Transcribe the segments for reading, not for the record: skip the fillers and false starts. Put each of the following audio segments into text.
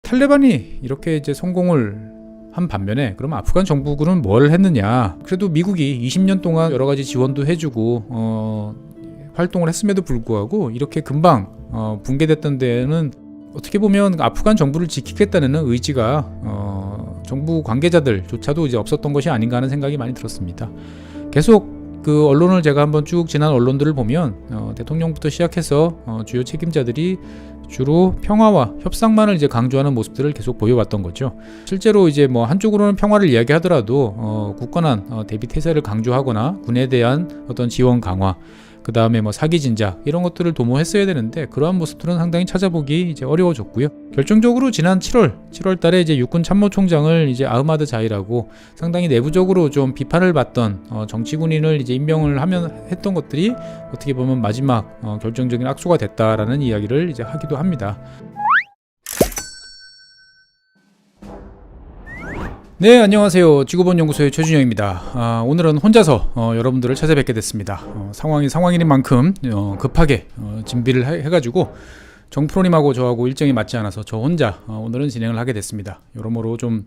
탈레반이 이렇게 이제 성공을 한 반면에 그러면 아프간 정부군은 뭘 했느냐? 그래도 미국이 20년 동안 여러 가지 지원도 해주고 활동을 했음에도 불구하고 이렇게 금방 붕괴됐던 데에는 어떻게 보면 아프간 정부를 지키겠다는 의지가 정부 관계자들조차도 이제 없었던 것이 아닌가 하는 생각이 많이 들었습니다. 계속 그 언론을 제가 한번 쭉 지난 언론들을 보면 대통령부터 시작해서 주요 책임자들이 주로 평화와 협상만을 이제 강조하는 모습들을 계속 보여왔던 거죠. 실제로 이제 뭐 한쪽으로는 평화를 이야기하더라도 굳건한 대비 태세를 강조하거나 군에 대한 어떤 지원 강화, 그 다음에 뭐 사기 진작 이런 것들을 도모했어야 되는데 그러한 모습들은 상당히 찾아보기 이제 어려워졌고요. 결정적으로 지난 7월 달에 이제 육군 참모총장을 이제 아흐마드 자이라고 상당히 내부적으로 좀 비판을 받던 정치군인을 이제 임명을 했던 것들이 어떻게 보면 마지막 결정적인 악수가 됐다라는 이야기를 이제 하기도 합니다. 네, 안녕하세요. 지구본 연구소의 최준영입니다. 오늘은 혼자서 여러분들을 찾아뵙게 됐습니다. 상황이 상황인 만큼 급하게 준비를 해가지고 정프로님하고 저하고 일정이 맞지 않아서 저 혼자 오늘은 진행을 하게 됐습니다. 여러모로 좀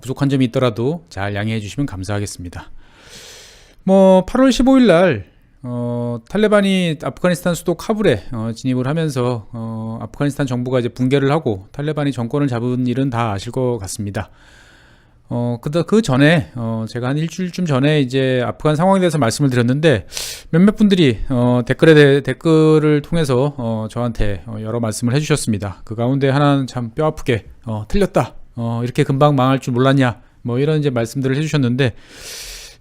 부족한 점이 있더라도 잘 양해해 주시면 감사하겠습니다. 8월 15일 날 탈레반이 아프가니스탄 수도 카불에 진입을 하면서 아프가니스탄 정부가 이제 붕괴를 하고 탈레반이 정권을 잡은 일은 다 아실 것 같습니다. 그 전에, 제가 한 일주일쯤 전에 이제 아프간 상황에 대해서 말씀을 드렸는데, 몇몇 분들이, 댓글을 통해서, 저한테 여러 말씀을 해주셨습니다. 그 가운데 하나는 참 뼈아프게, 틀렸다. 이렇게 금방 망할 줄 몰랐냐. 이런 이제 말씀들을 해주셨는데,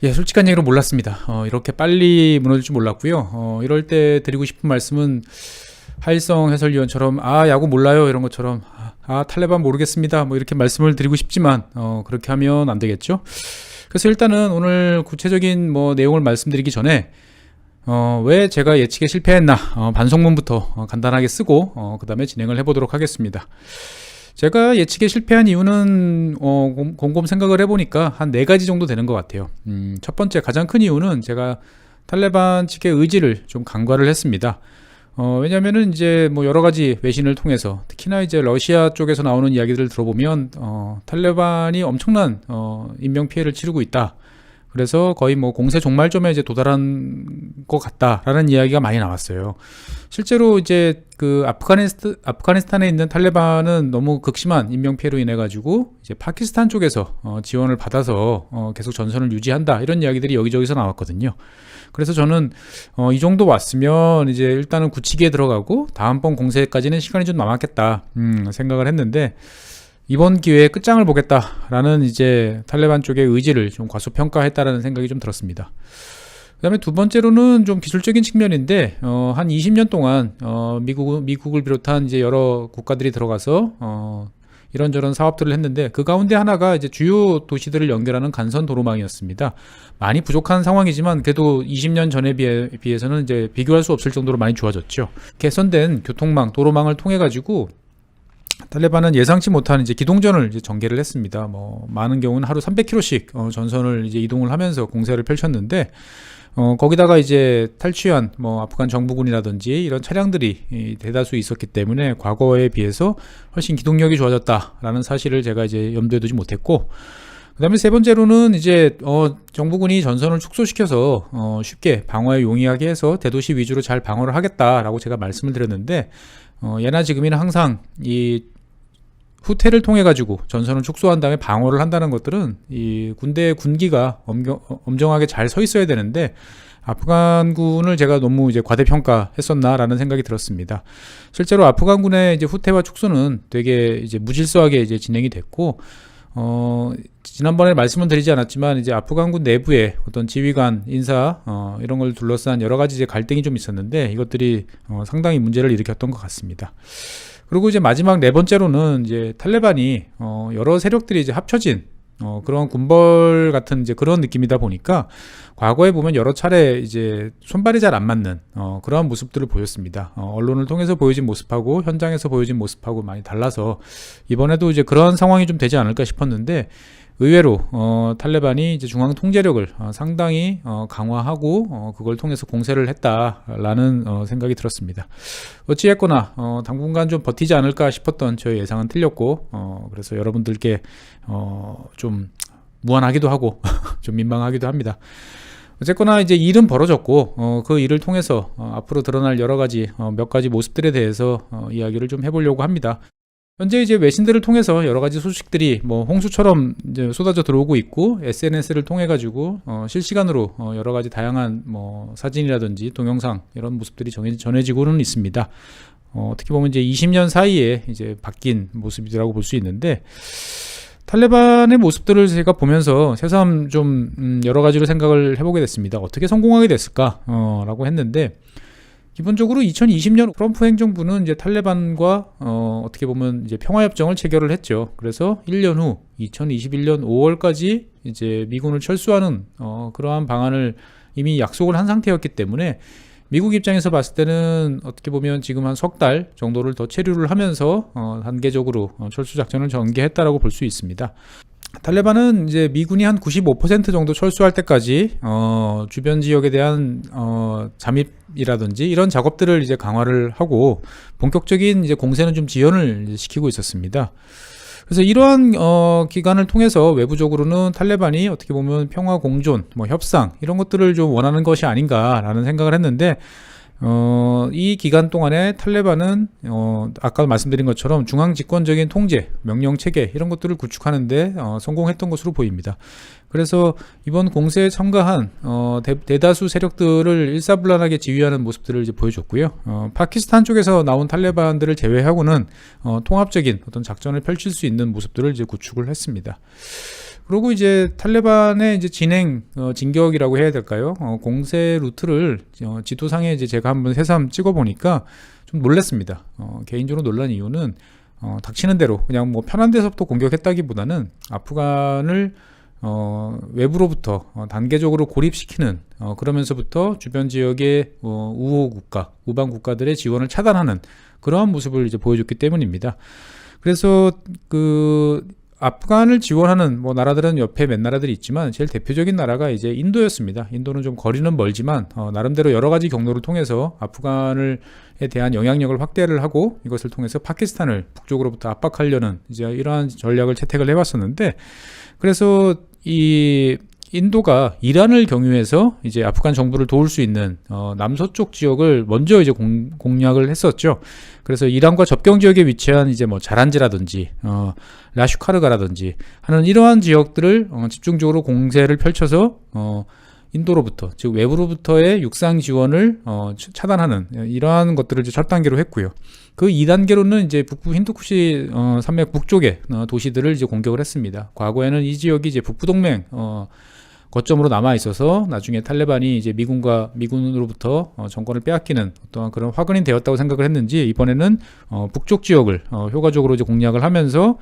예, 솔직한 얘기로 몰랐습니다. 이렇게 빨리 무너질 줄 몰랐고요. 이럴 때 드리고 싶은 말씀은, 하일성 해설위원처럼, 야구 몰라요. 이런 것처럼, 탈레반 모르겠습니다. 이렇게 말씀을 드리고 싶지만 그렇게 하면 안 되겠죠. 그래서 일단은 오늘 구체적인 내용을 말씀드리기 전에 왜 제가 예측에 실패했나 반성문부터 간단하게 쓰고 그 다음에 진행을 해보도록 하겠습니다. 제가 예측에 실패한 이유는 곰곰 생각을 해보니까 한 4가지 정도 되는 것 같아요. 첫 번째 가장 큰 이유는 제가 탈레반 측의 의지를 좀 간과를 했습니다. 왜냐면은 이제 여러 가지 외신을 통해서 특히나 이제 러시아 쪽에서 나오는 이야기들을 들어보면 탈레반이 엄청난 인명 피해를 치르고 있다. 그래서 거의 공세 종말점에 이제 도달한 것 같다라는 이야기가 많이 나왔어요. 실제로 이제 그 아프가니스탄에 있는 탈레반은 너무 극심한 인명 피해로 인해 가지고 이제 파키스탄 쪽에서 지원을 받아서 계속 전선을 유지한다 이런 이야기들이 여기저기서 나왔거든요. 그래서 저는 이 정도 왔으면 이제 일단은 굳히기에 들어가고 다음번 공세까지는 시간이 좀 남았겠다 생각을 했는데 이번 기회에 끝장을 보겠다라는 이제 탈레반 쪽의 의지를 좀 과소평가했다라는 생각이 좀 들었습니다. 그 다음에 두 번째로는 좀 기술적인 측면인데 한 20년 동안 미국을 비롯한 이제 여러 국가들이 들어가서 이런저런 사업들을 했는데 그 가운데 하나가 이제 주요 도시들을 연결하는 간선 도로망이었습니다. 많이 부족한 상황이지만 그래도 20년 전에 비해서는 이제 비교할 수 없을 정도로 많이 좋아졌죠. 개선된 교통망, 도로망을 통해 가지고 탈레반은 예상치 못한 이제 기동전을 이제 전개를 했습니다. 많은 경우는 하루 300km씩 전선을 이제 이동을 하면서 공세를 펼쳤는데 거기다가 이제 탈취한 아프간 정부군이라든지 이런 차량들이 대다수 있었기 때문에 과거에 비해서 훨씬 기동력이 좋아졌다라는 사실을 제가 이제 염두에 두지 못했고, 그 다음에 세 번째로는 이제 정부군이 전선을 축소시켜서 쉽게 방어에 용이하게 해서 대도시 위주로 잘 방어를 하겠다라고 제가 말씀을 드렸는데 예나 지금이나 항상 이 후퇴를 통해 가지고 전선을 축소한 다음에 방어를 한다는 것들은 이 군대의 군기가 엄정하게 잘 서 있어야 되는데 아프간군을 제가 너무 이제 과대평가했었나라는 생각이 들었습니다. 실제로 아프간군의 이제 후퇴와 축소는 되게 이제 무질서하게 이제 진행이 됐고 지난번에 말씀을 드리지 않았지만 이제 아프간군 내부에 어떤 지휘관 인사 이런 걸 둘러싼 여러 가지 이제 갈등이 좀 있었는데 이것들이 상당히 문제를 일으켰던 것 같습니다. 그리고 이제 마지막 네 번째로는 이제 탈레반이 여러 세력들이 이제 합쳐진 그런 군벌 같은 이제 그런 느낌이다 보니까 과거에 보면 여러 차례 이제 손발이 잘 안 맞는 그러한 모습들을 보였습니다. 언론을 통해서 보여진 모습하고 현장에서 보여진 모습하고 많이 달라서 이번에도 이제 그런 상황이 좀 되지 않을까 싶었는데 의외로 탈레반이 이제 중앙 통제력을 상당히 강화하고 그걸 통해서 공세를 했다라는 생각이 들었습니다. 어찌했거나 당분간 좀 버티지 않을까 싶었던 저의 예상은 틀렸고 그래서 여러분들께 좀 무안하기도 하고 좀 민망하기도 합니다. 어쨌거나 이제 일은 벌어졌고 그 일을 통해서 앞으로 드러날 여러 가지 몇 가지 모습들에 대해서 이야기를 좀 해보려고 합니다. 현재 이제 외신들을 통해서 여러 가지 소식들이 뭐 홍수처럼 이제 쏟아져 들어오고 있고 SNS를 통해 가지고 실시간으로 여러 가지 다양한 뭐 사진이라든지 동영상 이런 모습들이 전해지고는 있습니다. 어떻게 보면 이제 20년 사이에 이제 바뀐 모습이라고 볼 수 있는데, 탈레반의 모습들을 제가 보면서 새삼 좀 여러 가지로 생각을 해보게 됐습니다. 어떻게 성공하게 됐을까? 라고 했는데, 기본적으로 2020년 트럼프 행정부는 이제 탈레반과 어떻게 보면 이제 평화협정을 체결을 했죠. 그래서 1년 후 2021년 5월까지 이제 미군을 철수하는 그러한 방안을 이미 약속을 한 상태였기 때문에 미국 입장에서 봤을 때는 어떻게 보면 지금 한 석 달 정도를 더 체류를 하면서 단계적으로 철수 작전을 전개했다라고 볼 수 있습니다. 탈레반은 이제 미군이 한 95% 정도 철수할 때까지 주변 지역에 대한 잠입이라든지 이런 작업들을 이제 강화를 하고 본격적인 이제 공세는 좀 지연을 시키고 있었습니다. 그래서 이러한 기간을 통해서 외부적으로는 탈레반이 어떻게 보면 평화 공존, 뭐 협상 이런 것들을 좀 원하는 것이 아닌가라는 생각을 했는데, 이 기간 동안에 탈레반은 아까 말씀드린 것처럼 중앙 집권적인 통제, 명령 체계 이런 것들을 구축하는데 성공했던 것으로 보입니다. 그래서 이번 공세에 참가한 대다수 세력들을 일사불란하게 지휘하는 모습들을 이제 보여줬고요. 파키스탄 쪽에서 나온 탈레반들을 제외하고는 통합적인 어떤 작전을 펼칠 수 있는 모습들을 이제 구축을 했습니다. 그리고 이제 탈레반의 이제 진격이라고 해야 될까요? 공세 루트를 지도상에 이제 제가 한번 새삼 찍어보니까 좀 놀랐습니다. 개인적으로 놀란 이유는 닥치는 대로 그냥 뭐 편한 데서부터 공격했다기보다는 아프간을 외부로부터 단계적으로 고립시키는 그러면서부터 주변 지역의 우호 국가, 우방 국가들의 지원을 차단하는 그러한 모습을 이제 보여줬기 때문입니다. 그래서 아프간을 지원하는 뭐 나라들은 옆에 몇 나라들이 있지만 제일 대표적인 나라가 이제 인도였습니다. 인도는 좀 거리는 멀지만 나름대로 여러 가지 경로를 통해서 아프간에 대한 영향력을 확대를 하고 이것을 통해서 파키스탄을 북쪽으로부터 압박하려는 이제 이러한 전략을 채택을 해왔었는데, 그래서 이 인도가 이란을 경유해서 이제 아프간 정부를 도울 수 있는 남서쪽 지역을 먼저 이제 공략을 했었죠. 그래서 이란과 접경 지역에 위치한 이제 뭐 자란지라든지 라슈카르가라든지 하는 이러한 지역들을 집중적으로 공세를 펼쳐서 인도로부터, 즉 외부로부터의 육상 지원을 차단하는 이러한 것들을 이제 첫 단계로 했고요. 그 2단계로는 이제 북부 힌두쿠시 산맥 북쪽의 도시들을 이제 공격을 했습니다. 과거에는 이 지역이 이제 북부 동맹 거점으로 남아 있어서 나중에 탈레반이 이제 미군으로부터 정권을 빼앗기는 어떠한 그런 화근이 되었다고 생각을 했는지, 이번에는 북쪽 지역을 효과적으로 이제 공략을 하면서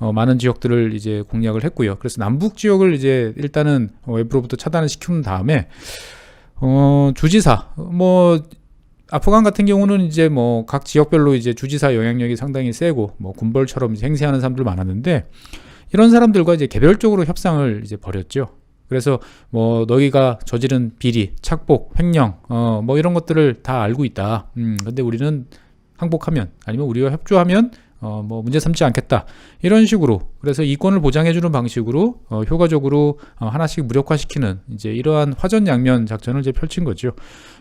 많은 지역들을 이제 공략을 했고요. 그래서 남북 지역을 이제 일단은 외부로부터 차단을 시킨 다음에 주지사, 뭐 아프간 같은 경우는 이제 뭐 각 지역별로 이제 주지사 영향력이 상당히 세고 뭐 군벌처럼 행세하는 사람들 많았는데, 이런 사람들과 이제 개별적으로 협상을 이제 벌였죠. 그래서 뭐 너희가 저지른 비리, 착복, 횡령, 뭐 이런 것들을 다 알고 있다. 근데 우리는 항복하면, 아니면 우리와 협조하면 뭐 문제 삼지 않겠다. 이런 식으로, 그래서 이권을 보장해주는 방식으로 효과적으로 하나씩 무력화시키는 이제 이러한 화전양면 작전을 이제 펼친 거죠.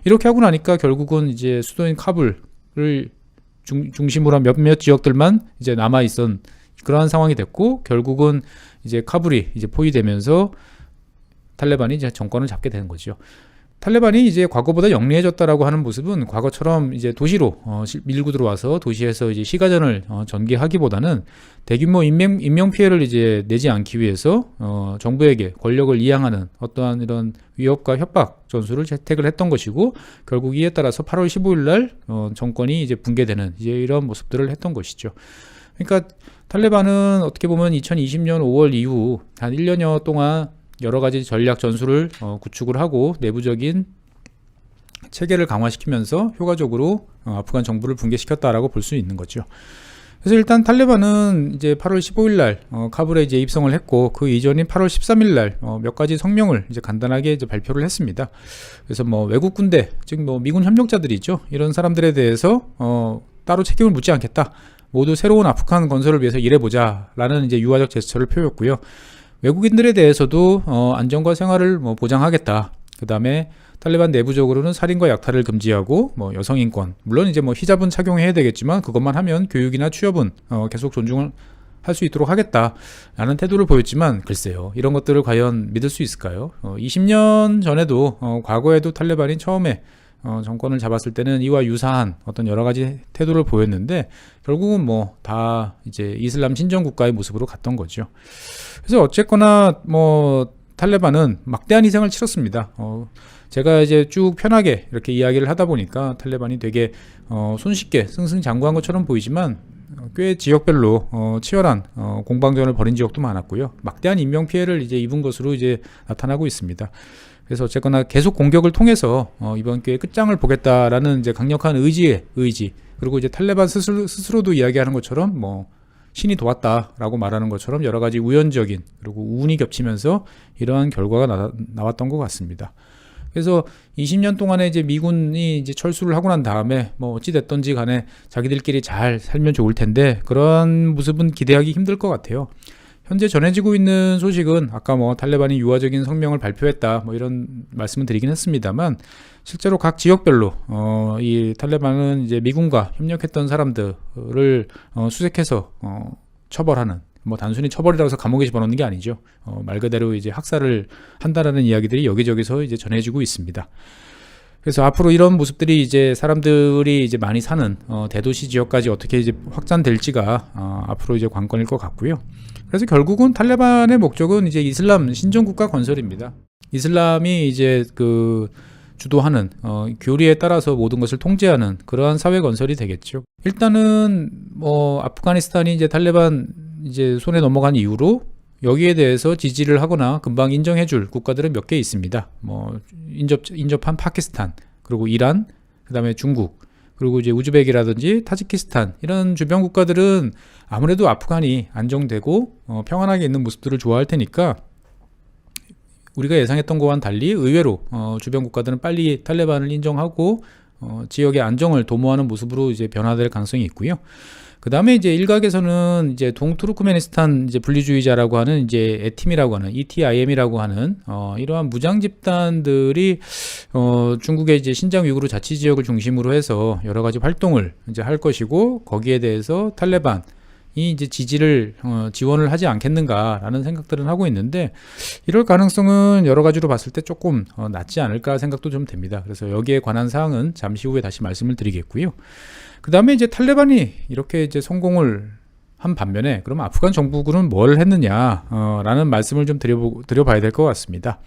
이렇게 하고 나니까 결국은 이제 수도인 카불을 중심으로 한 몇몇 지역들만 이제 남아 있던 그러한 상황이 됐고, 결국은 이제 카불이 이제 포위되면서 탈레반이 이제 정권을 잡게 되는 거죠. 탈레반이 이제 과거보다 영리해졌다라고 하는 모습은 과거처럼 이제 도시로 밀고 들어와서 도시에서 이제 시가전을 전개하기보다는 대규모 인명 피해를 이제 내지 않기 위해서 정부에게 권력을 이양하는 어떠한 이런 위협과 협박 전술을 채택을 했던 것이고, 결국 이에 따라서 8월 15일 날 정권이 이제 붕괴되는 이제 이런 모습들을 했던 것이죠. 그러니까 탈레반은 어떻게 보면 2020년 5월 이후 한 1년여 동안 여러 가지 전략 전술을 구축을 하고 내부적인 체계를 강화시키면서 효과적으로 아프간 정부를 붕괴시켰다라고 볼 수 있는 거죠. 그래서 일단 탈레반은 이제 8월 15일 날 카불에 이제 입성을 했고, 그 이전인 8월 13일 날 몇 가지 성명을 이제 간단하게 이제 발표를 했습니다. 그래서 뭐 외국 군대, 즉 뭐 미군 협력자들이죠, 이런 사람들에 대해서 따로 책임을 묻지 않겠다. 모두 새로운 아프간 건설을 위해서 일해보자라는 이제 유화적 제스처를 표했고요. 외국인들에 대해서도 안전과 생활을 뭐 보장하겠다. 그 다음에 탈레반 내부적으로는 살인과 약탈을 금지하고, 뭐 여성 인권, 물론 이제 뭐 히잡은 착용해야 되겠지만 그것만 하면 교육이나 취업은 계속 존중을 할 수 있도록 하겠다라는 태도를 보였지만, 글쎄요, 이런 것들을 과연 믿을 수 있을까요? 20년 전에도 과거에도 탈레반이 처음에 정권을 잡았을 때는 이와 유사한 어떤 여러 가지 태도를 보였는데, 결국은 뭐 다 이제 이슬람 신정 국가의 모습으로 갔던 거죠. 그래서 어쨌거나 뭐 탈레반은 막대한 희생을 치렀습니다. 제가 이제 쭉 편하게 이렇게 이야기를 하다 보니까 탈레반이 되게 손쉽게 승승장구한 것처럼 보이지만, 꽤 지역별로 치열한 공방전을 벌인 지역도 많았고요. 막대한 인명 피해를 이제 입은 것으로 이제 나타나고 있습니다. 그래서 어쨌거나 계속 공격을 통해서 이번 기회에 끝장을 보겠다라는 이제 강력한 의지, 그리고 이제 탈레반 스스로도 이야기하는 것처럼 뭐 신이 도왔다라고 말하는 것처럼 여러 가지 우연적인 그리고 운이 겹치면서 이러한 결과가 나왔던 것 같습니다. 그래서 20년 동안에 이제 미군이 이제 철수를 하고 난 다음에 뭐 어찌 됐던지 간에 자기들끼리 잘 살면 좋을 텐데, 그런 모습은 기대하기 힘들 것 같아요. 현재 전해지고 있는 소식은 아까 뭐 탈레반이 유화적인 성명을 발표했다 뭐 이런 말씀을 드리긴 했습니다만, 실제로 각 지역별로 이 탈레반은 이제 미군과 협력했던 사람들을 수색해서 처벌하는, 뭐 단순히 처벌이라고 해서 감옥에 집어넣는 게 아니죠. 말 그대로 이제 학살을 한다라는 이야기들이 여기저기서 이제 전해지고 있습니다. 그래서 앞으로 이런 모습들이 이제 사람들이 이제 많이 사는 대도시 지역까지 어떻게 이제 확산될지가 앞으로 이제 관건일 것 같고요. 그래서 결국은 탈레반의 목적은 이제 이슬람 신정국가 건설입니다. 이슬람이 이제 그 주도하는 교리에 따라서 모든 것을 통제하는 그러한 사회 건설이 되겠죠. 일단은 뭐 아프가니스탄이 이제 탈레반 이제 손에 넘어간 이후로 여기에 대해서 지지를 하거나 금방 인정해줄 국가들은 몇 개 있습니다. 뭐 인접한 파키스탄, 그리고 이란, 그다음에 중국, 그리고 이제 우즈벡이라든지 타지키스탄, 이런 주변 국가들은 아무래도 아프간이 안정되고 평안하게 있는 모습들을 좋아할 테니까, 우리가 예상했던 것과는 달리 의외로 주변 국가들은 빨리 탈레반을 인정하고 지역의 안정을 도모하는 모습으로 이제 변화될 가능성이 있고요. 그 다음에 이제 일각에서는 이제 동투르크메니스탄 이제 분리주의자라고 하는 이제 에팀이라고 하는 ETIM이라고 하는 이러한 무장 집단들이 중국의 이제 신장 위구르 자치 지역을 중심으로 해서 여러 가지 활동을 이제 할 것이고, 거기에 대해서 탈레반이 이제 지원을 하지 않겠는가라는 생각들은 하고 있는데, 이럴 가능성은 여러 가지로 봤을 때 조금 낮지 않을까 생각도 좀 됩니다. 그래서 여기에 관한 사항은 잠시 후에 다시 말씀을 드리겠고요. 그 다음에 이제 탈레반이 이렇게 이제 성공을 한 반면에, 그럼 아프간 정부군은 뭘 했느냐 라는 말씀을 좀 드려봐야 될 것 같습니다.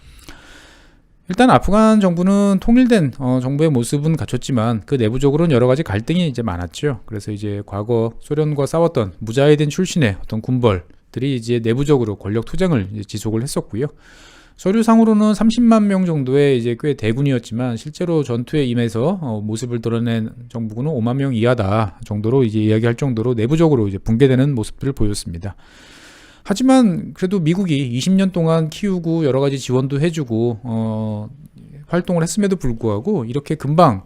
일단 아프간 정부는 통일된 정부의 모습은 갖췄지만, 그 내부적으로는 여러 가지 갈등이 이제 많았죠. 그래서 이제 과거 소련과 싸웠던 무자헤딘 출신의 어떤 군벌들이 이제 내부적으로 권력 투쟁을 이제 지속을 했었고요. 서류상으로는 30만 명 정도의 이제 꽤 대군이었지만, 실제로 전투에 임해서 모습을 드러낸 정부군은 5만 명 이하다 정도로 이제 이야기할 정도로 내부적으로 이제 붕괴되는 모습들을 보였습니다. 하지만 그래도 미국이 20년 동안 키우고 여러 가지 지원도 해주고 활동을 했음에도 불구하고 이렇게 금방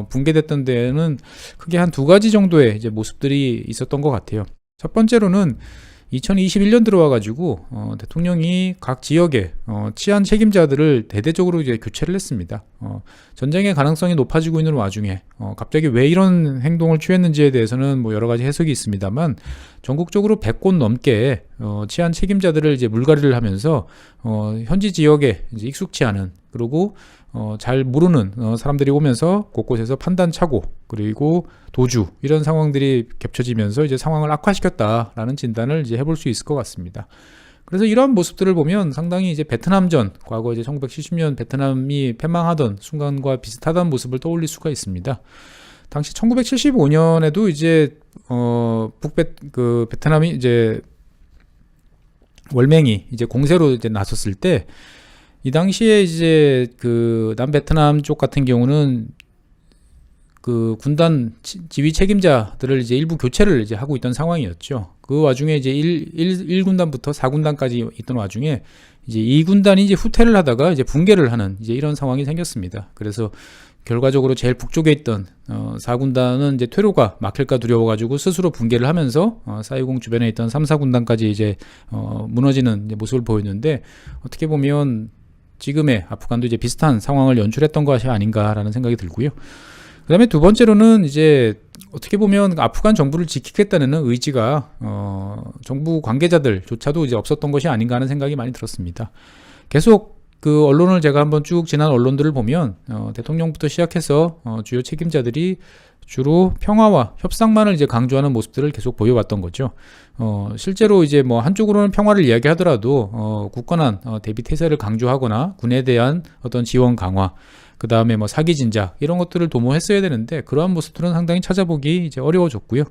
붕괴됐던 데에는 크게 한 두 가지 정도의 이제 모습들이 있었던 것 같아요. 첫 번째로는 2021년 들어와가지고 대통령이 각 지역의 치안 책임자들을 대대적으로 이제 교체를 했습니다. 전쟁의 가능성이 높아지고 있는 와중에 갑자기 왜 이런 행동을 취했는지에 대해서는 뭐 여러 가지 해석이 있습니다만, 전국적으로 100곳 넘게 치안 책임자들을 이제 물갈이를 하면서 현지 지역에 이제 익숙치 않은, 그리고 잘 모르는 사람들이 오면서 곳곳에서 판단 착오, 그리고 도주, 이런 상황들이 겹쳐지면서 이제 상황을 악화시켰다라는 진단을 이제 해볼 수 있을 것 같습니다. 그래서 이러한 모습들을 보면 상당히 이제 베트남전, 과거 이제 1970년 베트남이 패망하던 순간과 비슷하다는 모습을 떠올릴 수가 있습니다. 당시 1975년에도 이제 베트남이 이제 월맹이 이제 공세로 이제 나섰을 때, 이 당시에 이제 그 남베트남 쪽 같은 경우는 그 군단 지휘 책임자들을 이제 일부 교체를 이제 하고 있던 상황이었죠. 그 와중에 이제 1군단부터 4군단까지 있던 와중에 이제 2군단이 이제 후퇴를 하다가 이제 붕괴를 하는 이제 이런 상황이 생겼습니다. 그래서 결과적으로 제일 북쪽에 있던 4군단은 이제 퇴로가 막힐까 두려워가지고 스스로 붕괴를 하면서 사이공 주변에 있던 3, 4군단까지 이제 무너지는 이제 모습을 보였는데, 어떻게 보면 지금의 아프간도 이제 비슷한 상황을 연출했던 것이 아닌가라는 생각이 들고요. 그 다음에 두 번째로는 이제 어떻게 보면 아프간 정부를 지키겠다는 의지가 정부 관계자들조차도 이제 없었던 것이 아닌가 하는 생각이 많이 들었습니다. 계속 그 언론을 제가 한번 쭉 지난 언론들을 보면 대통령부터 시작해서 주요 책임자들이 주로 평화와 협상만을 이제 강조하는 모습들을 계속 보여왔던 거죠. 실제로 이제 뭐 한쪽으로는 평화를 이야기하더라도 굳건한 대비 태세를 강조하거나 군에 대한 어떤 지원 강화, 그 다음에 뭐 사기 진작 이런 것들을 도모했어야 되는데, 그러한 모습들은 상당히 찾아보기 이제 어려워졌고요.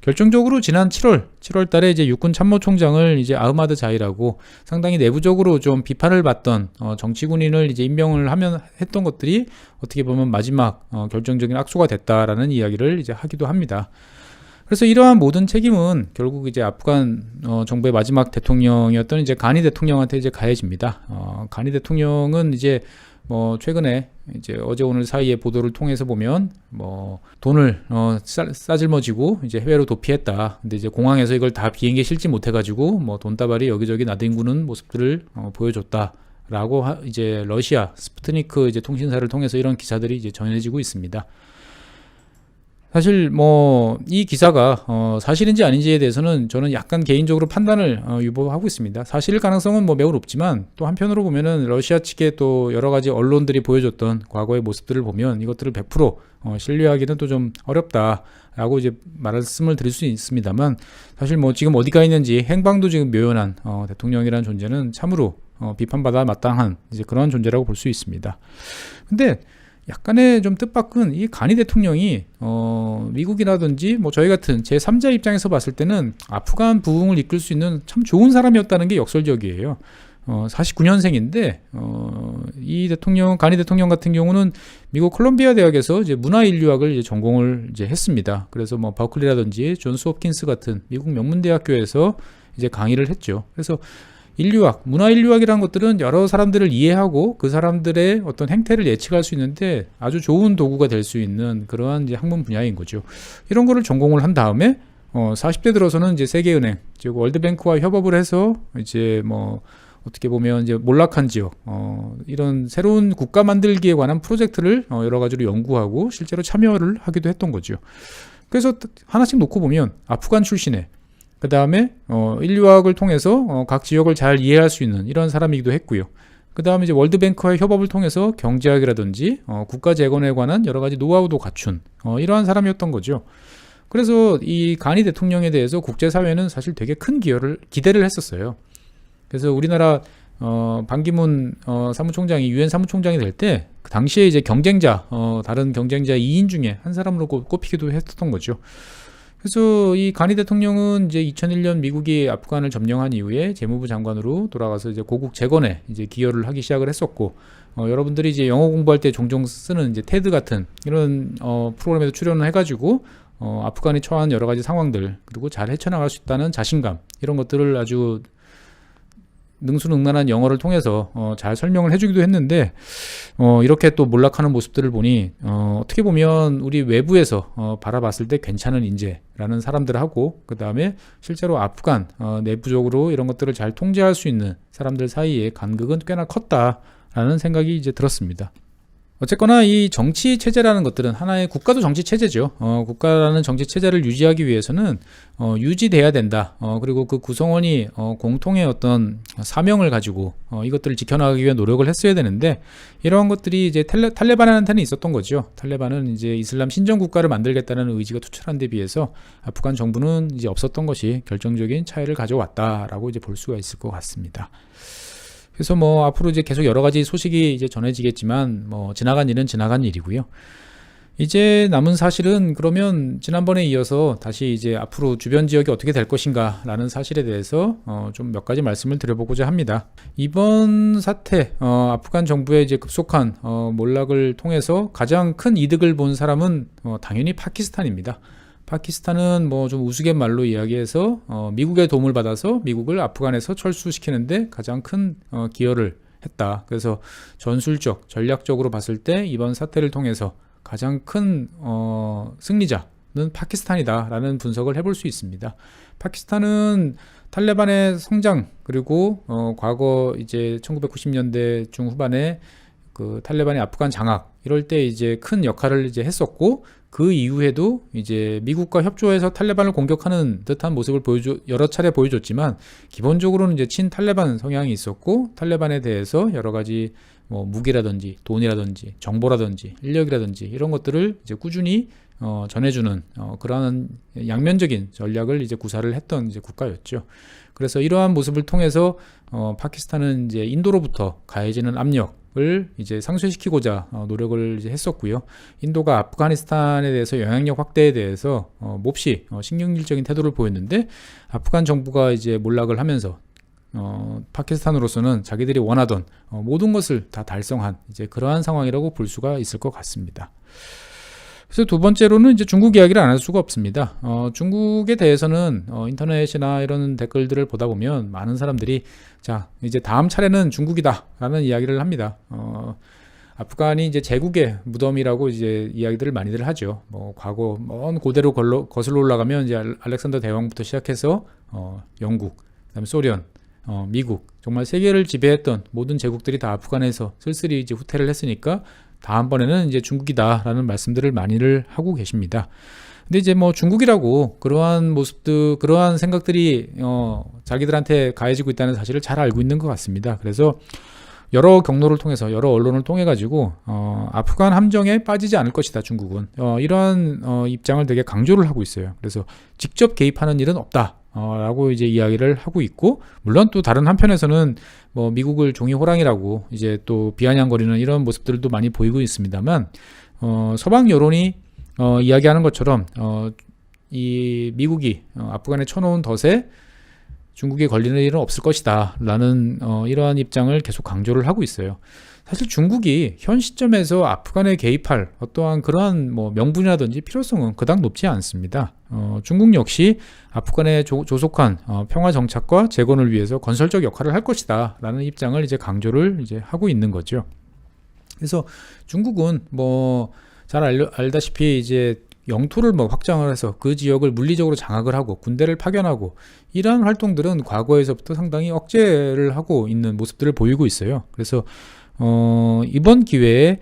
결정적으로 지난 7월 달에 이제 육군 참모총장을 이제 아흐마드 자이라고 상당히 내부적으로 좀 비판을 받던 정치군인을 이제 임명을 하면 했던 것들이 어떻게 보면 마지막 결정적인 악수가 됐다라는 이야기를 이제 하기도 합니다. 그래서 이러한 모든 책임은 결국 이제 아프간 정부의 마지막 대통령이었던 이제 가니 대통령한테 이제 가해집니다. 가니 대통령은 이제 뭐 최근에 이제 어제 오늘 사이의 보도를 통해서 보면 뭐 돈을 싸질머지고 이제 해외로 도피했다. 근데 이제 공항에서 이걸 다 비행기에 실지 못해가지고 뭐 돈다발이 여기저기 나뒹구는 모습들을 보여줬다라고 이제 러시아 스푸트니크 이제 통신사를 통해서 이런 기사들이 이제 전해지고 있습니다. 사실 뭐 이 기사가 사실인지 아닌지에 대해서는 저는 약간 개인적으로 판단을 유보하고 있습니다. 사실일 가능성은 뭐 매우 높지만, 또 한편으로 보면은 러시아 측의 또 여러 가지 언론들이 보여줬던 과거의 모습들을 보면 이것들을 100% 신뢰하기는 또 좀 어렵다라고 이제 말씀을 드릴 수 있습니다만, 사실 뭐 지금 어디가 있는지 행방도 지금 묘연한 대통령이라는 존재는 참으로 비판받아 마땅한 이제 그런 존재라고 볼 수 있습니다. 근데 약간의 좀 뜻밖은 이 가니 대통령이 미국이라든지 뭐 저희 같은 제3자 입장에서 봤을 때는 아프간 부흥을 이끌 수 있는 참 좋은 사람이었다는 게 역설적이에요. 49년생인데 이 대통령, 가니 대통령 같은 경우는 미국 콜롬비아 대학에서 이제 문화인류학을 이제 전공을 이제 했습니다. 그래서 뭐 버클리라든지 존스 홉킨스 같은 미국 명문대학교에서 이제 강의를 했죠. 그래서 인류학, 문화인류학이라는 것들은 여러 사람들을 이해하고 그 사람들의 어떤 행태를 예측할 수 있는데 아주 좋은 도구가 될 수 있는 그러한 이제 학문 분야인 거죠. 이런 거를 전공을 한 다음에 40대 들어서는 이제 세계은행, 즉 월드뱅크와 협업을 해서 이제 뭐 어떻게 보면 이제 몰락한 지역, 이런 새로운 국가 만들기에 관한 프로젝트를 여러 가지로 연구하고 실제로 참여를 하기도 했던 거죠. 그래서 하나씩 놓고 보면 아프간 출신의, 그 다음에 인류학을 통해서 각 지역을 잘 이해할 수 있는 이런 사람이기도 했고요. 그 다음에 이제 월드뱅크와의 협업을 통해서 경제학이라든지 국가 재건에 관한 여러 가지 노하우도 갖춘 이러한 사람이었던 거죠. 그래서 이 가니 대통령에 대해서 국제사회는 사실 되게 큰 기대를 했었어요. 그래서 우리나라 반기문 사무총장이 유엔 사무총장이 될 때 그 당시에 이제 경쟁자, 다른 경쟁자 2인 중에 한 사람으로 꼽히기도 했었던 거죠. 그래서 이 가니 대통령은 이제 2001년 미국이 아프간을 점령한 이후에 재무부 장관으로 돌아가서 이제 고국 재건에 이제 기여를 하기 시작을 했었고, 여러분들이 이제 영어 공부할 때 종종 쓰는 이제 테드 같은 이런 프로그램에도 출연을 해가지고 아프간이 처한 여러 가지 상황들, 그리고 잘 헤쳐나갈 수 있다는 자신감, 이런 것들을 아주 능수능란한 영어를 통해서 잘 설명을 해주기도 했는데, 이렇게 또 몰락하는 모습들을 보니 어떻게 보면 우리 외부에서 바라봤을 때 괜찮은 인재라는 사람들하고, 그 다음에 실제로 아프간 내부적으로 이런 것들을 잘 통제할 수 있는 사람들 사이에 간극은 꽤나 컸다라는 생각이 이제 들었습니다. 어쨌거나 이 정치 체제라는 것들은 하나의 국가도 정치 체제죠. 국가라는 정치 체제를 유지하기 위해서는 유지돼야 된다. 그리고 그 구성원이 공통의 어떤 사명을 가지고 이것들을 지켜나가기 위한 노력을 했어야 되는데, 이러한 것들이 이제 탈레반한테는 있었던 거죠. 탈레반은 이제 이슬람 신정 국가를 만들겠다는 의지가 투철한 데 비해서 아프간 정부는 이제 없었던 것이 결정적인 차이를 가져왔다라고 이제 볼 수가 있을 것 같습니다. 그래서 뭐 앞으로 이제 계속 여러 가지 소식이 이제 전해지겠지만, 뭐 지나간 일은 지나간 일이고요. 이제 남은 사실은 그러면 지난번에 이어서 다시 이제 앞으로 주변 지역이 어떻게 될 것인가 라는 사실에 대해서 좀 몇 가지 말씀을 드려보고자 합니다. 이번 사태, 아프간 정부의 이제 급속한 몰락을 통해서 가장 큰 이득을 본 사람은 당연히 파키스탄입니다. 파키스탄은 뭐 좀 우스갯말로 이야기해서 미국의 도움을 받아서 미국을 아프간에서 철수시키는데 가장 큰 기여를 했다. 그래서 전술적, 전략적으로 봤을 때 이번 사태를 통해서 가장 큰 승리자는 파키스탄이다라는 분석을 해볼 수 있습니다. 파키스탄은 탈레반의 성장 그리고 과거 이제 1990년대 중후반에 그 탈레반의 아프간 장악 이럴 때 이제 큰 역할을 이제 했었고 그 이후에도 이제 미국과 협조해서 탈레반을 공격하는 듯한 모습을 여러 차례 보여줬지만 기본적으로는 이제 친탈레반 성향이 있었고 탈레반에 대해서 여러 가지 뭐 무기라든지 돈이라든지 정보라든지 인력이라든지 이런 것들을 이제 꾸준히 전해주는 그러한 양면적인 전략을 이제 구사를 했던 이제 국가였죠. 그래서 이러한 모습을 통해서 파키스탄은 이제 인도로부터 가해지는 압력을 이제 상쇄시키고자 노력을 이제 했었고요. 인도가 아프가니스탄에 대해서 영향력 확대에 대해서 몹시 신경질적인 태도를 보였는데 아프간 정부가 이제 몰락을 하면서 파키스탄으로서는 자기들이 원하던 모든 것을 다 달성한 이제 그러한 상황이라고 볼 수가 있을 것 같습니다. 그래서 두 번째로는 이제 중국 이야기를 안 할 수가 없습니다. 중국에 대해서는 인터넷이나 이런 댓글들을 보다 보면 많은 사람들이 자 이제 다음 차례는 중국이다라는 이야기를 합니다. 아프간이 이제 제국의 무덤이라고 이제 이야기들을 많이들 하죠. 뭐 과거 먼 고대로 거슬러 올라가면 이제 알렉산더 대왕부터 시작해서 영국, 그다음에 소련, 미국 정말 세계를 지배했던 모든 제국들이 다 아프간에서 쓸쓸히 이제 후퇴를 했으니까 다음번에는 이제 중국이다라는 말씀들을 많이들 하고 계십니다. 근데 이제 뭐 중국이라고 그러한 모습들, 그러한 생각들이 자기들한테 가해지고 있다는 사실을 잘 알고 있는 것 같습니다. 그래서 여러 경로를 통해서 여러 언론을 통해 가지고 아프간 함정에 빠지지 않을 것이다 중국은 이러한 입장을 되게 강조를 하고 있어요. 그래서 직접 개입하는 일은 없다. 라고 이제 이야기를 하고 있고 물론 또 다른 한편에서는 뭐 미국을 종이 호랑이라고 이제 또 비아냥거리는 이런 모습들도 많이 보이고 있습니다만 서방 여론이 이야기하는 것처럼 이 미국이 아프간에 쳐놓은 덫에 중국에 걸리는 일은 없을 것이다 라는 이러한 입장을 계속 강조를 하고 있어요. 사실 중국이 현 시점에서 아프간에 개입할 어떠한 그러한 뭐 명분이라든지 필요성은 그닥 높지 않습니다. 중국 역시 아프간의 조속한 평화 정착과 재건을 위해서 건설적 역할을 할 것이다 라는 입장을 이제 강조를 이제 하고 있는 거죠. 그래서 중국은 뭐 잘 알다시피 이제 영토를 뭐 확장을 해서 그 지역을 물리적으로 장악을 하고 군대를 파견하고 이러한 활동들은 과거에서부터 상당히 억제를 하고 있는 모습들을 보이고 있어요. 그래서 이번 기회에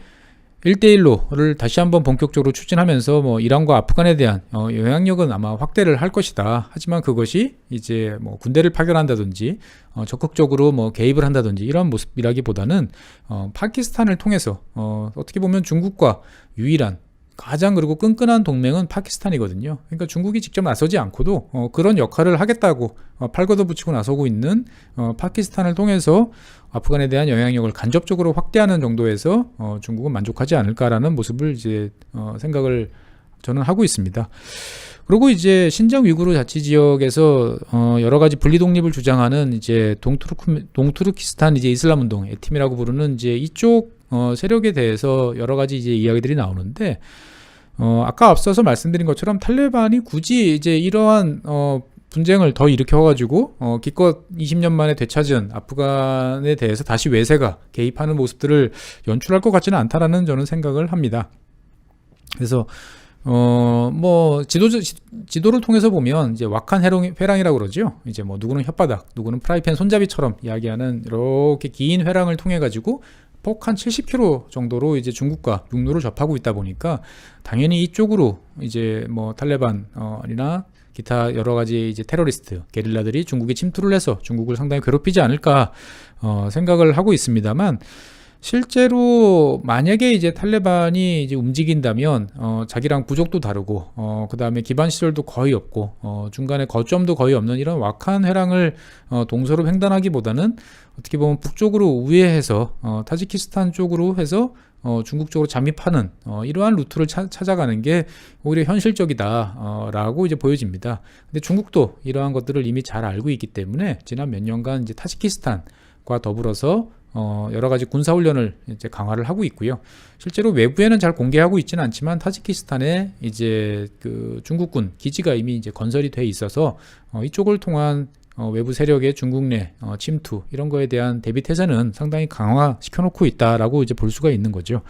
1대1로를 다시 한번 본격적으로 추진하면서 뭐 이란과 아프간에 대한 영향력은 아마 확대를 할 것이다. 하지만 그것이 이제 뭐 군대를 파견한다든지 적극적으로 뭐 개입을 한다든지 이런 모습이라기보다는 파키스탄을 통해서 어떻게 보면 중국과 유일한 가장 그리고 끈끈한 동맹은 파키스탄이거든요. 그러니까 중국이 직접 나서지 않고도 그런 역할을 하겠다고 팔 걷어붙이고 나서고 있는 파키스탄을 통해서 아프간에 대한 영향력을 간접적으로 확대하는 정도에서 중국은 만족하지 않을까라는 모습을 이제 생각을 저는 하고 있습니다. 그리고 이제 신장 위구르 자치 지역에서 여러 가지 분리 독립을 주장하는 이제 동투르키스탄 이제 이슬람 운동 에팀이라고 부르는 이제 이쪽 세력에 대해서 여러 가지 이제 이야기들이 나오는데 아까 앞서서 말씀드린 것처럼 탈레반이 굳이 이제 이러한 분쟁을 더 일으켜가지고 기껏 20년 만에 되찾은 아프간에 대해서 다시 외세가 개입하는 모습들을 연출할 것 같지는 않다라는 저는 생각을 합니다. 그래서 뭐 지도를 통해서 보면 이제 wakhan 회랑이라고 그러죠. 이제 뭐 누구는 혓바닥, 누구는 프라이팬 손잡이처럼 이야기하는 이렇게 긴 회랑을 통해 가지고 폭 한 70km 정도로 이제 중국과 육로를 접하고 있다 보니까 당연히 이쪽으로 이제 뭐 탈레반이나 기타 여러 가지 이제 테러리스트, 게릴라들이 중국에 침투를 해서 중국을 상당히 괴롭히지 않을까 생각을 하고 있습니다만 실제로 만약에 이제 탈레반이 이제 움직인다면 자기랑 부족도 다르고 그 다음에 기반 시설도 거의 없고 중간에 거점도 거의 없는 이런 wakhan 회랑을 동서로 횡단하기보다는 어떻게 보면 북쪽으로 우회해서 타지키스탄 쪽으로 해서 중국 쪽으로 잠입하는 이러한 루트를 찾아가는 게 오히려 현실적이다 라고 이제 보여집니다. 근데 중국도 이러한 것들을 이미 잘 알고 있기 때문에 지난 몇 년간 이제 타지키스탄과 더불어서 여러 가지 군사 훈련을 이제 강화를 하고 있고요. 실제로 외부에는 잘 공개하고 있지는 않지만 타지키스탄에 이제 그 중국군 기지가 이미 이제 건설이 돼 있어서 이쪽을 통한 외부 세력의 중국 내 침투 이런 거에 대한 대비 태세는 상당히 강화시켜 놓고 있다라고 이제 볼 수가 있는 거죠.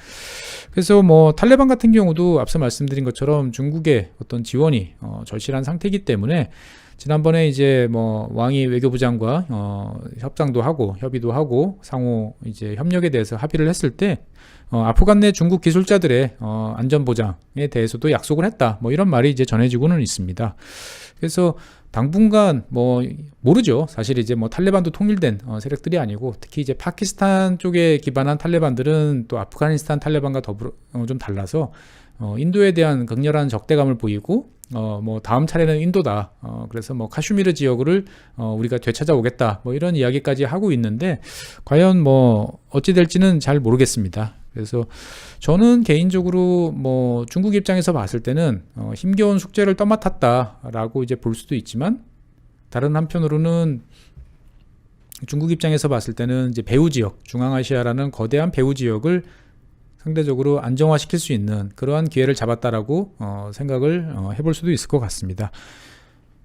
그래서 뭐 탈레반 같은 경우도 앞서 말씀드린 것처럼 중국의 어떤 지원이 절실한 상태이기 때문에 지난번에 이제 뭐 왕이 외교부장과 협상도 하고 협의도 하고 상호 이제 협력에 대해서 합의를 했을 때 아프간 내 중국 기술자들의 안전 보장에 대해서도 약속을 했다. 뭐 이런 말이 이제 전해지고는 있습니다. 그래서 당분간 뭐 모르죠. 사실 이제 뭐 탈레반도 통일된 세력들이 아니고 특히 이제 파키스탄 쪽에 기반한 탈레반들은 또 아프가니스탄 탈레반과 더불어 좀 달라서 인도에 대한 극렬한 적대감을 보이고 뭐 다음 차례는 인도다. 그래서 뭐 카슈미르 지역을 우리가 되찾아오겠다. 뭐 이런 이야기까지 하고 있는데 과연 뭐 어찌 될지는 잘 모르겠습니다. 그래서 저는 개인적으로 뭐 중국 입장에서 봤을 때는 힘겨운 숙제를 떠맡았다라고 이제 볼 수도 있지만 다른 한편으로는 중국 입장에서 봤을 때는 이제 배후 지역, 중앙아시아라는 거대한 배후 지역을 상대적으로 안정화시킬 수 있는 그러한 기회를 잡았다라고 생각을 해볼 수도 있을 것 같습니다.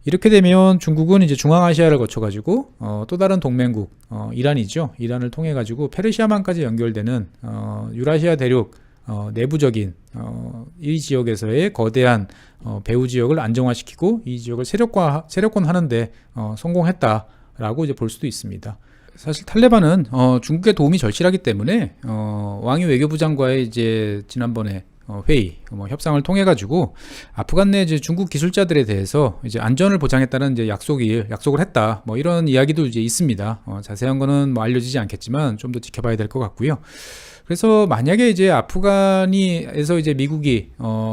이렇게 되면 중국은 이제 중앙아시아를 거쳐가지고 또 다른 동맹국 이란이죠. 이란을 통해 가지고 페르시아만까지 연결되는 유라시아 대륙 내부적인 이 지역에서의 거대한 배후 지역을 안정화시키고 이 지역을 세력권하는데 성공했다라고 이제 볼 수도 있습니다. 사실 탈레반은 중국의 도움이 절실하기 때문에 왕이 외교부장과의 이제 지난번에 회의, 협상을 통해 가지고 아프간 내 이제 중국 기술자들에 대해서 이제 안전을 보장했다는 이제 약속을 했다. 뭐 이런 이야기도 이제 있습니다. 자세한 거는 뭐 알려지지 않겠지만 좀 더 지켜봐야 될 것 같고요. 그래서 만약에 이제 아프간에서 이제 미국이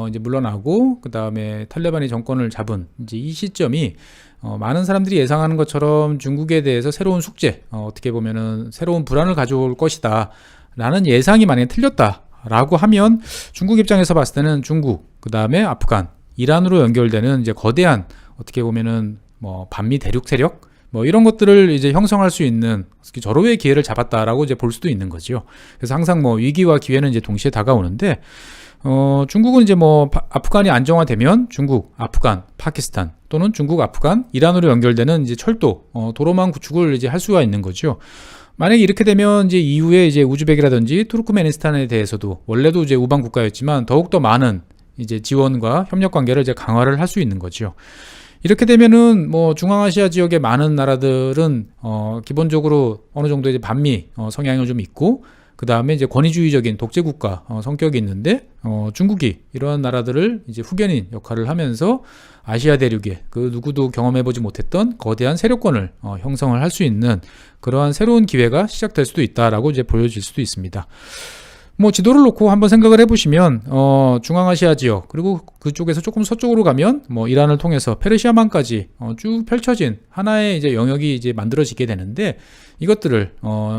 이제 물러나고 그 다음에 탈레반이 정권을 잡은 이제 이 시점이 많은 사람들이 예상하는 것처럼 중국에 대해서 새로운 숙제, 어떻게 보면은 새로운 불안을 가져올 것이다 라는 예상이 만약에 틀렸다라고 하면 중국 입장에서 봤을 때는 중국, 그 다음에 아프간, 이란으로 연결되는 이제 거대한 어떻게 보면은 뭐 반미 대륙 세력 뭐 이런 것들을 이제 형성할 수 있는 절호의 기회를 잡았다라고 이제 볼 수도 있는 거죠. 그래서 항상 뭐 위기와 기회는 이제 동시에 다가오는데 중국은 이제 뭐 아프간이 안정화되면 중국, 아프간, 파키스탄 또는 중국, 아프간, 이란으로 연결되는 이제 철도, 도로망 구축을 이제 할 수가 있는 거죠. 만약에 이렇게 되면 이제 이후에 이제 우즈베키라든지 투르크메니스탄에 대해서도 원래도 이제 우방 국가였지만 더욱더 많은 이제 지원과 협력 관계를 이제 강화를 할 수 있는 거죠. 이렇게 되면은 뭐 중앙아시아 지역의 많은 나라들은 기본적으로 어느 정도 이제 반미 성향을 좀 있고 그 다음에 이제 권위주의적인 독재국가 성격이 있는데 중국이 이러한 나라들을 이제 후견인 역할을 하면서 아시아 대륙에 그 누구도 경험해보지 못했던 거대한 세력권을 형성을 할 수 있는 그러한 새로운 기회가 시작될 수도 있다라고 이제 보여질 수도 있습니다. 뭐 지도를 놓고 한번 생각을 해보시면 중앙아시아 지역 그리고 그쪽에서 조금 서쪽으로 가면 뭐 이란을 통해서 페르시아만까지 쭉 펼쳐진 하나의 이제 영역이 이제 만들어지게 되는데 이것들을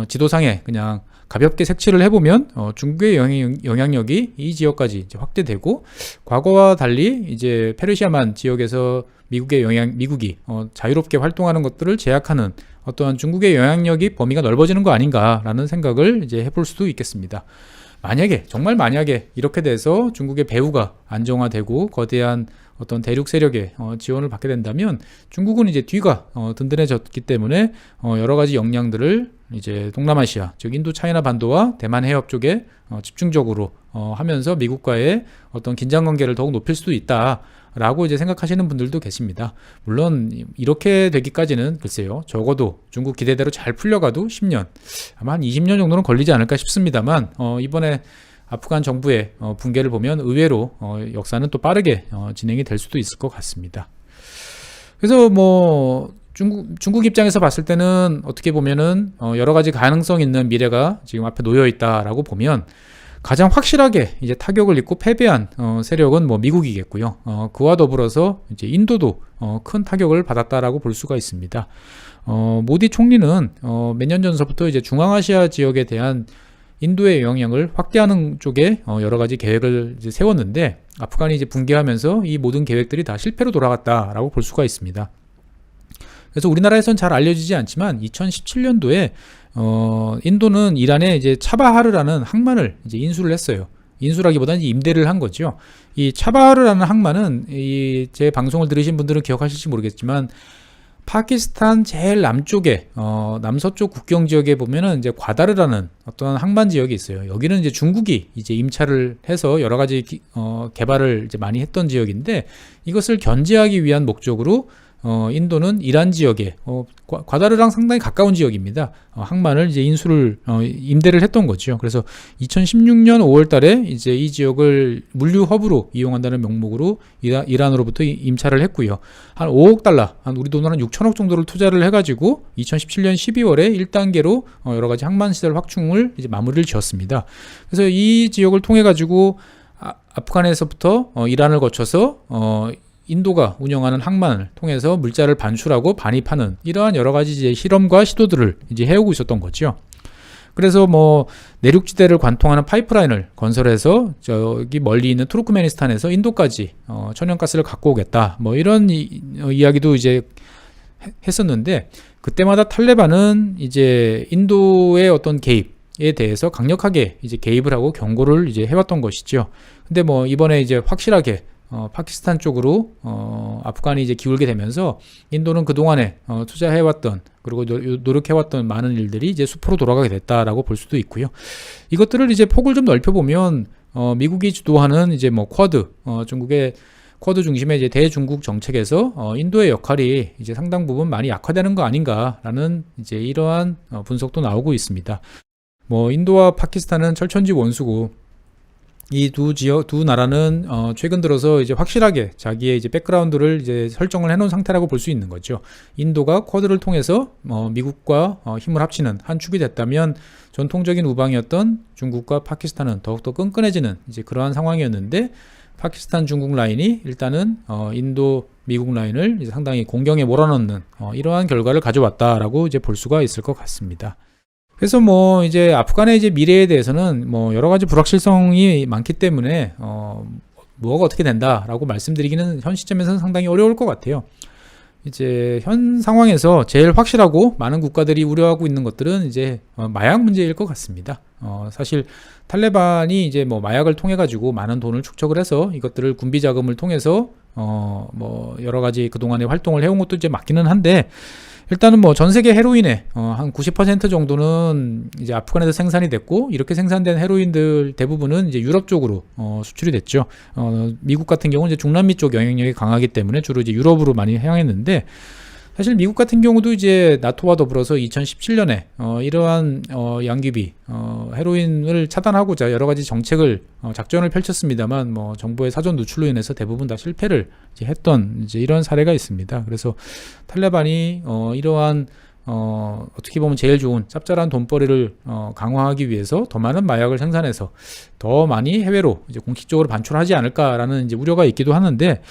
지도상에 그냥 가볍게 색칠을 해보면 중국의 영향력이 이 지역까지 이제 확대되고 과거와 달리 이제 페르시아만 지역에서 미국이 자유롭게 활동하는 것들을 제약하는 어떠한 중국의 영향력이 범위가 넓어지는 거 아닌가라는 생각을 이제 해볼 수도 있겠습니다. 정말 만약에 이렇게 돼서 중국의 배후가 안정화되고 거대한 어떤 대륙 세력의 지원을 받게 된다면 중국은 이제 뒤가 든든해졌기 때문에 여러 가지 역량들을 이제 동남아시아, 즉 인도 차이나 반도와 대만 해협 쪽에 집중적으로 하면서 미국과의 어떤 긴장 관계를 더욱 높일 수도 있다라고 이제 생각하시는 분들도 계십니다. 물론 이렇게 되기까지는 글쎄요, 적어도 중국 기대대로 잘 풀려가도 10년, 아마 한 20년 정도는 걸리지 않을까 싶습니다만 이번에 아프간 정부의 붕괴를 보면 의외로 역사는 또 빠르게 진행이 될 수도 있을 것 같습니다. 그래서 뭐 중국 입장에서 봤을 때는 어떻게 보면은 여러 가지 가능성 있는 미래가 지금 앞에 놓여 있다라고 보면 가장 확실하게 이제 타격을 입고 패배한 세력은 뭐 미국이겠고요. 그와 더불어서 이제 인도도 큰 타격을 받았다라고 볼 수가 있습니다. 모디 총리는 몇 년 전서부터 이제 중앙아시아 지역에 대한 인도의 영향을 확대하는 쪽에 여러 가지 계획을 이제 세웠는데 아프간이 이제 붕괴하면서 이 모든 계획들이 다 실패로 돌아갔다라고 볼 수가 있습니다. 그래서 우리나라에선 잘 알려지지 않지만 2017년도에 인도는 이란에 이제 차바하르라는 항만을 이제 인수를 했어요. 인수라기보다는 임대를 한 거죠. 이 차바하르라는 항만은 제 방송을 들으신 분들은 기억하실지 모르겠지만 파키스탄 제일 남쪽에 남서쪽 국경 지역에 보면은 이제 과다르라는 어떤 항만 지역이 있어요. 여기는 이제 중국이 이제 임차를 해서 여러 가지 개발을 이제 많이 했던 지역인데 이것을 견제하기 위한 목적으로 인도는 이란 지역에 과다르랑 상당히 가까운 지역입니다. 항만을 이제 임대를 했던 거죠. 그래서 2016년 5월달에 이제 이 지역을 물류 허브로 이용한다는 명목으로 이란으로부터 임차를 했고요. 한 5억 달러, 한 우리 돈으로 한 6천억 정도를 투자를 해가지고 2017년 12월에 1단계로 여러 가지 항만 시설 확충을 이제 마무리를 지었습니다. 그래서 이 지역을 통해 가지고 아프간에서부터 이란을 거쳐서 인도가 운영하는 항만을 통해서 물자를 반출하고 반입하는 이러한 여러 가지 이제 실험과 시도들을 이제 해오고 있었던 거죠. 그래서 뭐 내륙지대를 관통하는 파이프라인을 건설해서 저기 멀리 있는 투르크메니스탄에서 인도까지 천연가스를 갖고 오겠다. 뭐 이런 이야기도 이제 했었는데 그때마다 탈레반은 이제 인도의 어떤 개입에 대해서 강력하게 이제 개입을 하고 경고를 이제 해왔던 것이죠. 근데 뭐 이번에 이제 확실하게 파키스탄 쪽으로 아프간이 이제 기울게 되면서 인도는 그동안에 투자해왔던 그리고 노력해왔던 많은 일들이 이제 수포로 돌아가게 됐다라고 볼 수도 있고요. 이것들을 이제 폭을 좀 넓혀보면 미국이 주도하는 이제 뭐 쿼드 중국의 쿼드 중심의 이제 대중국 정책에서 인도의 역할이 이제 상당 부분 많이 약화되는 거 아닌가라는 이제 이러한 분석도 나오고 있습니다. 뭐 인도와 파키스탄은 철천지 원수고 이 두 나라는 최근 들어서 이제 확실하게 자기의 이제 백그라운드를 이제 설정을 해놓은 상태라고 볼 수 있는 거죠. 인도가 쿼드를 통해서 미국과 힘을 합치는 한 축이 됐다면 전통적인 우방이었던 중국과 파키스탄은 더욱더 끈끈해지는 이제 그러한 상황이었는데 파키스탄 중국 라인이 일단은 인도 미국 라인을 이제 상당히 공경에 몰아넣는 이러한 결과를 가져왔다라고 이제 볼 수가 있을 것 같습니다. 그래서 뭐 이제 아프간의 이제 미래에 대해서는 뭐 여러 가지 불확실성이 많기 때문에 뭐가 어떻게 된다라고 말씀드리기는 현 시점에서는 상당히 어려울 것 같아요. 이제 현 상황에서 제일 확실하고 많은 국가들이 우려하고 있는 것들은 이제 마약 문제일 것 같습니다. 사실 탈레반이 이제 뭐 마약을 통해 가지고 많은 돈을 축적을 해서 이것들을 군비 자금을 통해서 뭐 여러 가지 그동안의 활동을 해온 것도 이제 맞기는 한데 일단은 뭐 전 세계 헤로인의 한 90% 정도는 이제 아프간에서 생산이 됐고 이렇게 생산된 헤로인들 대부분은 이제 유럽 쪽으로 수출이 됐죠. 미국 같은 경우는 이제 중남미 쪽 영향력이 강하기 때문에 주로 이제 유럽으로 많이 향했는데 사실 미국 같은 경우도 이제 나토와 더불어서 2017년에 이러한 양귀비 헤로인을 차단하고자 여러 가지 정책을 작전을 펼쳤습니다만 뭐 정부의 사전 누출로 인해서 대부분 다 실패를 이제 했던 이제 이런 사례가 있습니다. 그래서 탈레반이 이러한 어떻게 보면 제일 좋은 짭짤한 돈벌이를 강화하기 위해서 더 많은 마약을 생산해서 더 많이 해외로 이제 공식적으로 반출하지 않을까라는 이제 우려가 있기도 하는데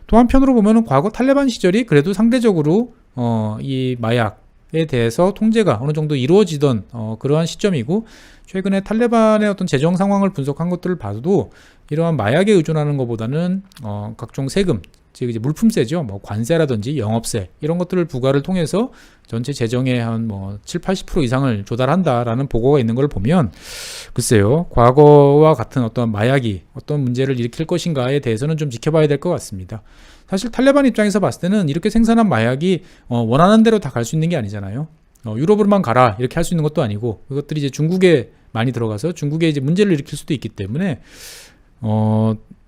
또 한편으로 보면은 과거 탈레반 시절이 그래도 상대적으로 이 마약에 대해서 통제가 어느 정도 이루어지던 그러한 시점이고 최근에 탈레반의 어떤 재정 상황을 분석한 것들을 봐도 이러한 마약에 의존하는 것보다는 각종 세금 즉 이제 물품세죠. 뭐 관세라든지 영업세 이런 것들을 부과를 통해서 전체 재정의 한 뭐 7-80% 이상을 조달한다라는 보고가 있는 걸 보면 글쎄요. 과거와 같은 어떤 마약이 어떤 문제를 일으킬 것인가에 대해서는 좀 지켜봐야 될 것 같습니다. 사실 탈레반 입장에서 봤을 때는 이렇게 생산한 마약이 원하는 대로 다 갈 수 있는 게 아니잖아요. 유럽으로만 가라 이렇게 할 수 있는 것도 아니고 그것들이 이제 중국에 많이 들어가서 중국에 이제 문제를 일으킬 수도 있기 때문에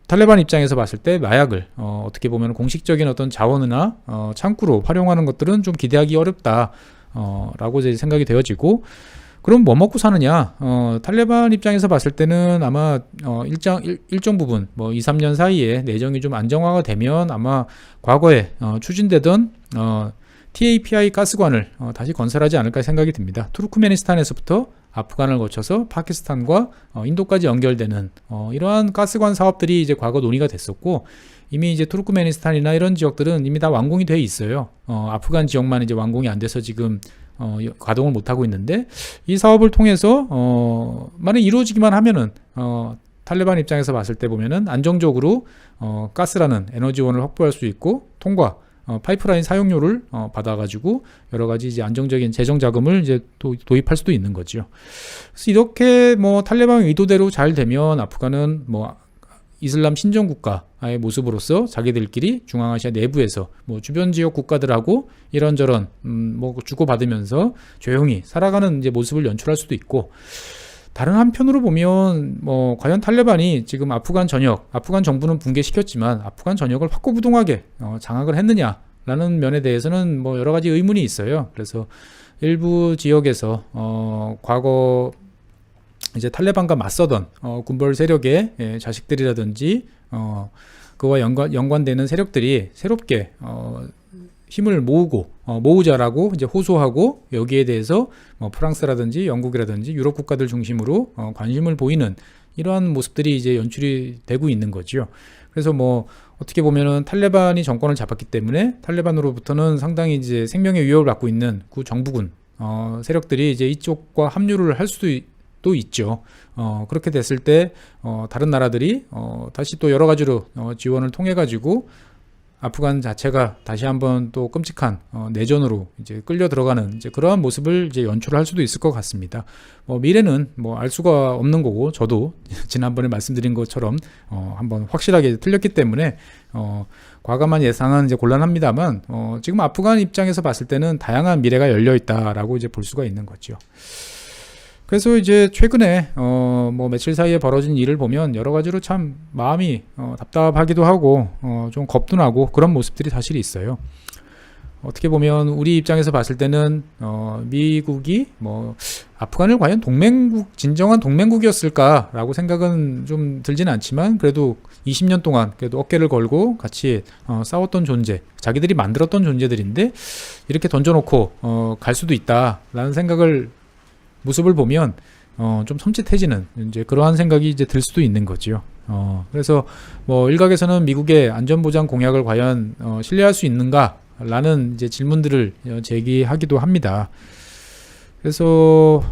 탈레반 입장에서 봤을 때 마약을 어떻게 보면 공식적인 어떤 자원이나 창구로 활용하는 것들은 좀 기대하기 어렵다 라고 이제 생각이 되어지고 그럼 뭐 먹고 사느냐 탈레반 입장에서 봤을 때는 아마 일정 부분 뭐 2-3년 사이에 내정이 좀 안정화가 되면 아마 과거에 추진되던 TAPI 가스관을 다시 건설하지 않을까 생각이 듭니다. 투르크메니스탄에서부터 아프간을 거쳐서 파키스탄과 인도까지 연결되는 이러한 가스관 사업들이 이제 과거 논의가 됐었고, 이미 이제 투르크메니스탄이나 이런 지역들은 이미 다 완공이 돼 있어요. 아프간 지역만 이제 완공이 안 돼서 지금 가동을 못 하고 있는데, 이 사업을 통해서 만약 이루어지기만 하면은 탈레반 입장에서 봤을 때 보면은 안정적으로 가스라는 에너지원을 확보할 수 있고, 통과 파이프라인 사용료를 받아가지고 여러 가지 이제 안정적인 재정 자금을 이제 도입할 수도 있는 거죠. 그래서 이렇게 뭐 탈레반 의도대로 잘 되면 아프간은 뭐 이슬람 신정 국가의 모습으로서 자기들끼리 중앙아시아 내부에서 뭐 주변 지역 국가들하고 이런저런 뭐 주고받으면서 조용히 살아가는 이제 모습을 연출할 수도 있고, 다른 한편으로 보면 뭐 과연 탈레반이 지금 아프간 전역, 아프간 정부는 붕괴시켰지만 아프간 전역을 확고부동하게 장악을 했느냐라는 면에 대해서는 뭐 여러 가지 의문이 있어요. 그래서 일부 지역에서 과거 이제 탈레반과 맞서던 군벌 세력의 자식들이라든지 그와 연관되는 세력들이 새롭게 힘을 모으자라고 이제 호소하고, 여기에 대해서 프랑스라든지 영국이라든지 유럽 국가들 중심으로 관심을 보이는 이러한 모습들이 이제 연출이 되고 있는 거죠. 그래서 뭐 어떻게 보면은 탈레반이 정권을 잡았기 때문에 탈레반으로부터는 상당히 이제 생명의 위협을 받고 있는 그 정부군 세력들이 이제 이쪽과 합류를 할 수도 또 있죠. 그렇게 됐을 때 다른 나라들이 다시 또 여러 가지로 지원을 통해 가지고 아프간 자체가 다시 한번 또 끔찍한 내전으로 이제 끌려 들어가는 이제 그러한 모습을 이제 연출할 수도 있을 것 같습니다. 미래는 뭐 알 수가 없는 거고, 저도 지난번에 말씀드린 것처럼 한번 확실하게 틀렸기 때문에 과감한 예상은 이제 곤란합니다만, 지금 아프간 입장에서 봤을 때는 다양한 미래가 열려 있다라고 이제 볼 수가 있는 거죠. 그래서 이제 최근에 뭐 며칠 사이에 벌어진 일을 보면 여러 가지로 참 마음이 답답하기도 하고 좀 겁도 나고 그런 모습들이 사실 있어요. 어떻게 보면 우리 입장에서 봤을 때는 미국이 뭐 아프간을 과연 진정한 동맹국이었을까라고 생각은 좀 들지는 않지만, 그래도 20년 동안 그래도 어깨를 걸고 같이 싸웠던 존재, 자기들이 만들었던 존재들인데 이렇게 던져놓고 갈 수도 있다라는 모습을 보면 좀 섬찟해지는 이제 그러한 생각이 이제 들 수도 있는 거지요. 그래서 뭐 일각에서는 미국의 안전보장 공약을 과연 신뢰할 수 있는가라는 이제 질문들을 제기하기도 합니다. 그래서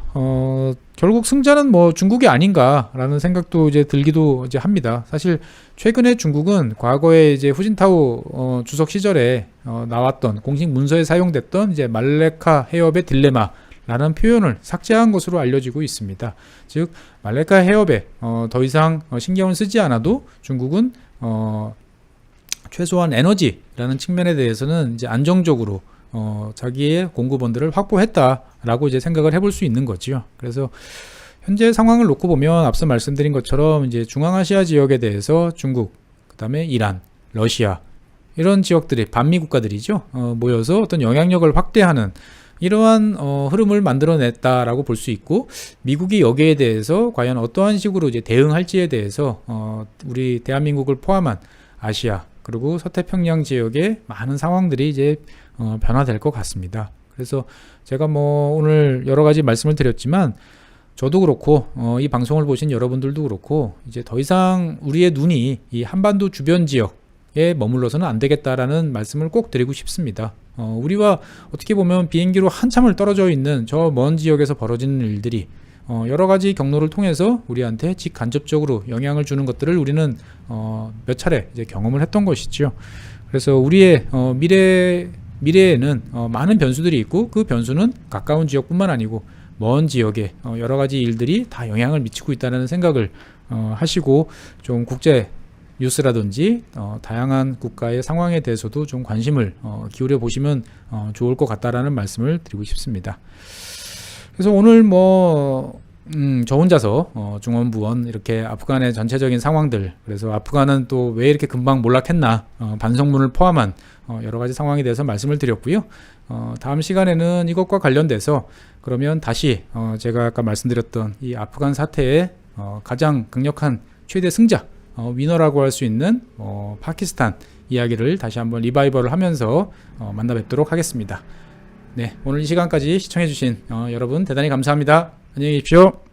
결국 승자는 뭐 중국이 아닌가라는 생각도 이제 들기도 이제 합니다. 사실 최근에 중국은 과거에 이제 후진타오 주석 시절에 나왔던 공식 문서에 사용됐던 이제 말레카 해협의 딜레마 라는 표현을 삭제한 것으로 알려지고 있습니다. 즉 말레카 해협에 더 이상 신경을 쓰지 않아도 중국은 최소한 에너지라는 측면에 대해서는 이제 안정적으로 자기의 공급원들을 확보했다라고 이제 생각을 해볼 수 있는 거지요. 그래서 현재 상황을 놓고 보면 앞서 말씀드린 것처럼 이제 중앙아시아 지역에 대해서 중국, 그다음에 이란, 러시아 이런 지역들이 반미 국가들이죠. 모여서 어떤 영향력을 확대하는 이러한 흐름을 만들어냈다라고 볼 수 있고, 미국이 여기에 대해서 과연 어떠한 식으로 이제 대응할지에 대해서 우리 대한민국을 포함한 아시아 그리고 서태평양 지역의 많은 상황들이 이제 변화될 것 같습니다. 그래서 제가 뭐 오늘 여러 가지 말씀을 드렸지만, 저도 그렇고 이 방송을 보신 여러분들도 그렇고 이제 더 이상 우리의 눈이 이 한반도 주변 지역에 머물러서는 안 되겠다라는 말씀을 꼭 드리고 싶습니다. 우리와 어떻게 보면 비행기로 한참을 떨어져 있는 저 먼 지역에서 벌어지는 일들이 여러 가지 경로를 통해서 우리한테 직간접적으로 영향을 주는 것들을 우리는 몇 차례 이제 경험을 했던 것이죠. 그래서 우리의 미래에는 많은 변수들이 있고, 그 변수는 가까운 지역뿐만 아니고 먼 지역에 여러 가지 일들이 다 영향을 미치고 있다는 생각을 하시고, 좀 국제 뉴스라든지 다양한 국가의 상황에 대해서도 좀 관심을 기울여 보시면 좋을 것 같다라는 말씀을 드리고 싶습니다. 그래서 오늘 저 혼자서 중원부원 이렇게 아프간의 전체적인 상황들, 그래서 아프간은 또 왜 이렇게 금방 몰락했나, 반성문을 포함한 여러 가지 상황에 대해서 말씀을 드렸고요. 다음 시간에는 이것과 관련돼서 그러면 다시 제가 아까 말씀드렸던 이 아프간 사태의 가장 강력한 최대 승자, 위너라고 할 수 있는 파키스탄, 이야기를 다시 한번 리바이벌을 하면서 만나 뵙도록 하겠습니다. 네, 오늘 이 시간까지 시청해주신 여러분 대단히 감사합니다. 안녕히 계십시오.